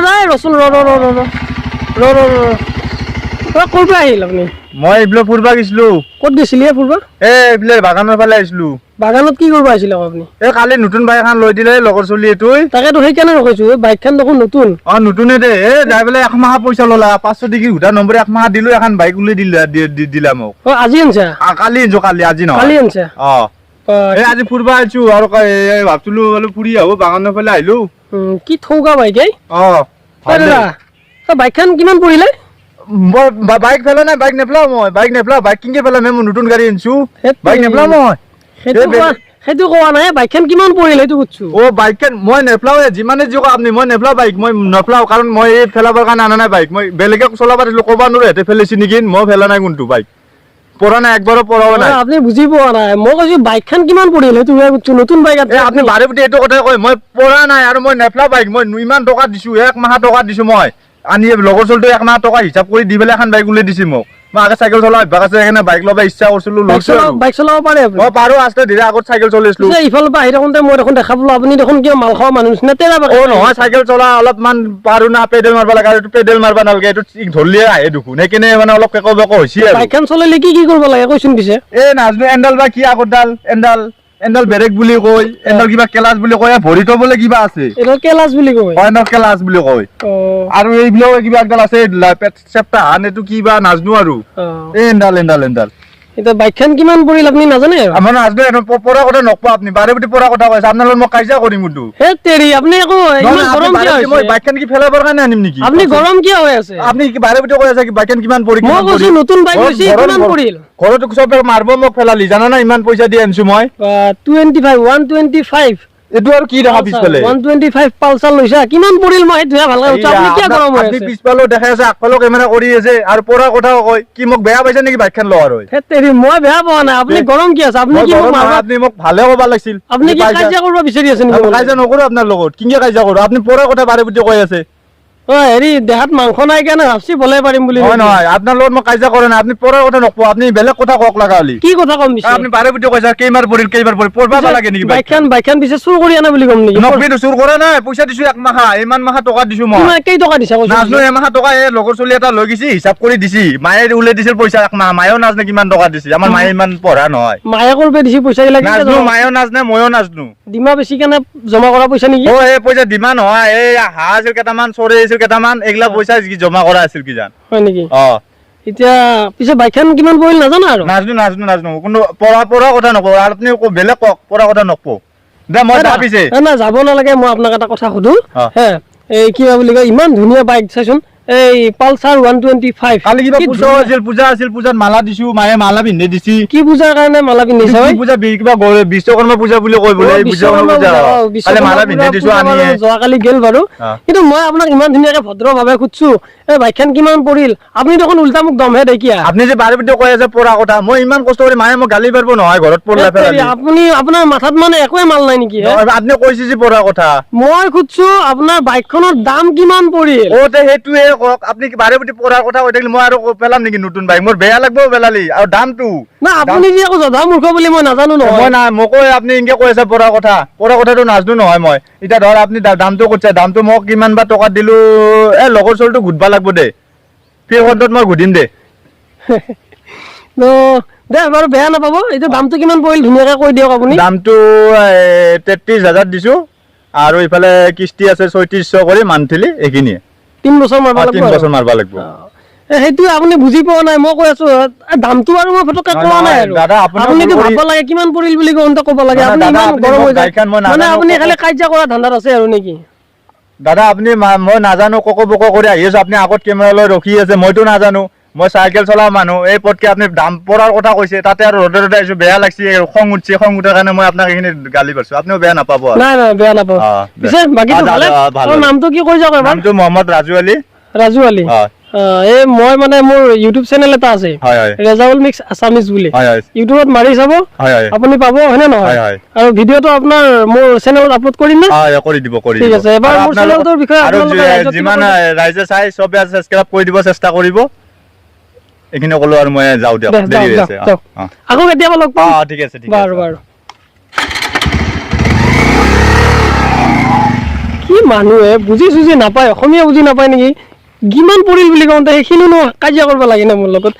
দাদা ৰচোন ক'ৰ পৰা আহিল আপুনি মই এইফালে ফুৰবা গৈছিলো ক'ত গৈছিলে ফুৰবা এইফালে বাগানৰ ফালে আহিছিলো বাগানত কি কৰিব আহিছিলে আপুনি কালি নতুন বাইক এখন লৈ দিলে লগৰ চলি এইটোই তাকেতো সেইকাৰণে ৰখাইছো বাইকখন দেখোন নতুন নতুনে দে যাই পেলাই 1 মাহ পইচা ললা 500 ডিগ্ৰী ঘুটা নম্বৰ 1 মাহ দিলো এখন বাইক উলাই দিলা মোক আজি আনছা কালি আনছো কালি আজি নহয় কালি আনছা আজি ফুৰবা আহিছো আৰু ভাবছিলো অলপ ফুৰি আহো বাগানৰ ফালে আহিলো কি থৌগা বাইক দাদা বাইকখন কিমান পৰিলে বাইক ফেলা নাই বাইক নেপলাও মই বাইক কিনকে পেলাম মই নতুন গাড়ী আনছো বাইক নেপলাও মই সেইটো কোৱা নাই বাইকখন কিমান পৰিলে সেইটো সুধছো বাইকখন মই নেপলাও যিমানে যি আপুনি মই নেপলাও বাইক মই নেপলাও কাৰণ মই এই ফেলাবৰ কাৰণে আনা নাই বাইক মই বেলেগে চলাব দিলো ক'বা নোৱাৰো এতে ফেলিছি নেকি মই ফেলা নাই কোনটো বাইক পঢ়া নাই একবাৰো পঢ়াও নাই আপুনি বুজি পোৱা নাই মই কৈছো বাইকখন কিমান পৰিলে সেইটো সুধছো নতুন বাইক আপুনি বাৰে বুটি এইটো কথাই কয় মই পঢ়া নাই আৰু মই নেপলাও বাইক মই ইমান টকা দিছো 1 মাহ টকা দিছো মই আনি লগৰ চলটো 1 মাহ টকা হিচাপ কৰি দি পেলাই এখন বাইক উলাই দিছি মোক মই আগে চাইকেল চলাব অভ্যাস আছে সেইকাৰণে বাইক ল'ব ইচ্ছা কৰিছিলো বাইক চলাব পাৰে মই পাৰো আস্তে ধীৰে আগত চাইকেল চলাইছিলো ইফালৰ পৰা আহি থাকোঁতে মই দেখোন দেখা পালো আপুনি দেখোন কিয় মাল খোৱা মানুহ নিচিনা তেৰা নহয় চাইকেল চলা অলপমান পাৰো না পেডেল মাৰবা লাগে আৰু পেডেল মাৰবা নালাগে এইটো ধৰলিয়ে আহে দেখোন সেইকাৰণে মানে অলপ কেক বেক হৈছে আৰু বাইকখন চলালে কি কৰিব লাগে কৈছোন পিছে নাজনো এণ্ডাল বা কি আগতডাল এণ্ডাল বেৰেক বুলি কয় এণ্ডাল কিবা কেলাছ বুলি কয় ভৰিটো বোলে কিবা আছে এটা কেলাছ বুলি কয় কেলাছ বুলি কয় আৰু এইবিলাক কিবা একডাল আছে চেপ্টা হান এইটো কিবা নাজনো আৰু এণ্ডাল এটা বাইকখন কিমান পৰিল আপুনি নাজানে আমাৰ নাজনো পৰা কথা নকবা আপুনি বাৰে বুটি পৰা কথা কৈছে আপোনাৰ লগত মই কাজিয়া কৰিম কিন্তু হে তেৰি আপুনি একো ইমান গৰম কিয় হৈছে মই বাইকখন কি ফেলাবৰ কাৰণে আনিম নেকি আপুনি গৰম কিয় হৈ আছে আপুনি কি বাৰে বুটি কৈ আছে কি বাইকখন কিমান পৰি মই কৈছো নতুন বাইক লৈছি কিমান পৰিল ঘৰত চব মাৰব মোক ফেলালি জানা না ইমান পইচা দি আনছো মই 125 এটো আৰু কি দেখা পিছফালে 125 পালসাৰ লৈছা কিমান পৰিল মই ধুয়া ভাল লাগছে আপুনি কি গৰম হৈ আছে আপুনি পিছফালে দেখাই আছে আগফালে কেমেৰা কৰি আছে আৰু পৰা কথা কয় কি মোক বেয়া পাইছে নেকি বাইকখন লোৱাৰ হৈ হেতেৰি মই বেয়া পোৱা নাই আপুনি গৰম কি আছে আপুনি কি মোক মাৰবা আপুনি মোক ভালে কবা লাগিছিল আপুনি কি কাজিয়া কৰিব বিচাৰি আছে নেকি কাজিয়া নকৰো আপোনাৰ লগত কিংকে কাজিয়া কৰো আপুনি পৰা কথা বাৰে বুটি কৈ আছে হেৰি দেহাত মাংস নাই কেনে ভাবছি বলে পাৰিম বুলি নহয় আপোনাৰ লগত মই কাজিয়া কৰা নাই আপুনি পৰাৰ কথা নকব আপুনি বেলেগ কথা কক লাগা হলি কি কথা কম দিছে আপুনি বাৰে বুটি কৈছা কেইমাৰ পৰবা লাগে নেকি বাইকখন পিছে চুৰ কৰি আনা বুলি কম নেকি নকবিটো চুৰ কৰা নাই পইচা দিছো 1 মাহ ইমান মাহ টকা দিছো মই কিমান কেই টকা দিছা কৈছো নাজনো 1 মাহ টকা এই লগৰ চলি এটা লৈ গিছি হিচাপ কৰি দিছি মায়ে উলাই দিছিল পইচা 1 মাহ মায়েও নাজনে কিমান টকা দিছি আমাৰ মায়ে ইমান পঢ়া নহয় মায়ে কৰবে দিছি পইচা লাগি নাজনো মায়েও নাজনে ময়ো নাজনো দিমা বেছি কেনে জমা কৰা পইচা নেকি এই পইচা দিমা নহয় এই হাছিল কেটামান চৰে আছিল কেটামান এগলা পইচা জমা কৰা আছিল কি জান হয় নেকি এতিয়া পিছে বাইকখন কিমান পৰিল নাজানো আৰু নাজনো কোনো পৰা কথা নকও আৰু আপুনি বেলেগ কক পৰা কথা নকও দে মই যাবিছে না যাব নালাগে মই আপোনাক এটা কথা সুধো হে এই কিবা বুলি কয় ইমান ধুনীয়া বাইক চাইছোন এই পালসার 125 কালি কিবা পূজা আছিল পূজাত মালা দিছো মায়ে মালা পিন্ধে দিছি কি পূজাৰ কাৰণে মালা পিন্ধিছে কি পূজা কিবা বিশ্বকৰ্মা পূজা বুলি কয় বোলে এই বিশ্বকৰ্মা পূজা কালি মালা পিন্ধে দিছো আনি যোৱাকালি গেল বাৰু কিন্তু মই আপোনাক ইমান ধুনীয়াকে ভদ্ৰভাৱে খুদছো এই বাইকখন কিমান পৰিল আপুনি দেখোন উল্টা মোক দমহে দেখিয়া আপুনি যে বাৰে বিতে কৈ আছে পৰা কথা মই ইমান কষ্ট কৰি মায়ে মোক গালি পাৰব নহয় ঘৰত পৰলা ফেলালি আপুনি আপোনাৰ মাথাত মানে একোই মাল নাই নেকি আপুনি কৈছে যে পৰা কথা মই খুদছো আপোনাৰ বাইকখনৰ দাম কিমান পৰিল ওতে হেতুৱে কক আপনি কি বাৰে বিতে পৰা কথা কৈ থাকিলে মই আৰু পেলাম নেকি নতুন বাইক মোৰ বেয়া লাগব পেলালি আৰু দামটো না আপুনি যে আকৌ জধা মূৰ্খ বুলি মই নাজানো নহয় মই না মকো আপনি ইনকে কৈ আছে পৰা কথাটো নাজনো নহয় মই ইটা ধৰ আপনি দামটো কৈছে দামটো মোক কিমান বা টকা দিলো এ লগৰ চলটো ঘুটবা লাগব দে ফিৰহদত মই ঘুদিম দে নো দে বাৰু বেয়া নাপাব এইটো দামটো কিমান পৰিল ধুনীয়াকে কৈ দিয়ক আপুনি দামটো 33000 দিছো আৰু ইফালে কিস্তি আছে 3600 কৰি মান্থলি একিনিয়ে 3 বছৰ মাৰবা লাগব সেইটো আপুনি বুজি পোৱা নাই মই কৈ আছো দামটো আৰু মই ফটকা কোৱা নাই আৰু আপুনিটো ভাবব লাগে কিমান পৰিল বুলি কোনটা ক'ব লাগে আপুনি ইমান গৰম হৈ যায় মানে আপুনি খালি কাজিয়া কৰা ধান্দাত আছে আৰু নেকি দাদা আপুনি মই নাজানো বক কৰি আহি আছে আপুনি আগত কেমেৰা লৈ ৰখি আছে মইতো নাজানো মই সাইকেল চলা মানুহ এই পটকে আপনি দাম পৰাৰ কথা কৈছে তাতে আৰু ৰদে আইছো বেয়া লাগছে খং উঠছে খং উঠাৰ কাৰণে মই আপোনাক এখিনি গালি পাৰছো আপনিও বেয়া নাপাব নাই বেয়া নাপাব পিছে বাকি তো ভালে নামটো কি কৈ যাওক নামটো মোহাম্মদ ৰাজু আলী এই মই মানে মোৰ ইউটিউব চেনেল এটা আছে ৰেজাউল মিক্স আসামিজ বুলি ইউটিউবত মাৰি চাব আপুনি পাব হয়নে নহয় আৰু ভিডিওটো আপোনাৰ মোৰ চেনেলত আপলোড কৰিম না কৰি দিব ঠিক আছে এবাৰ মোৰ চেনেলটোৰ বিষয়ে আপোনালোকে যিমান ৰাইজে চাই সবে সাবস্ক্ৰাইব কৰি দিব চেষ্টা কৰিব এখিনি কলো আৰু মই যাও দিয়ক দেৰি হৈ আছে আকৌ কেতিয়াবা লগ পাম ঠিক আছে বাৰু কি মানুহে বুজি চুজি নাপায় অসমীয়া বুজি নাপায় নেকি কিমান পৰিল বুলি কওঁতে সেইখিনিনো কাজিয়া কৰিব লাগে না মোৰ লগত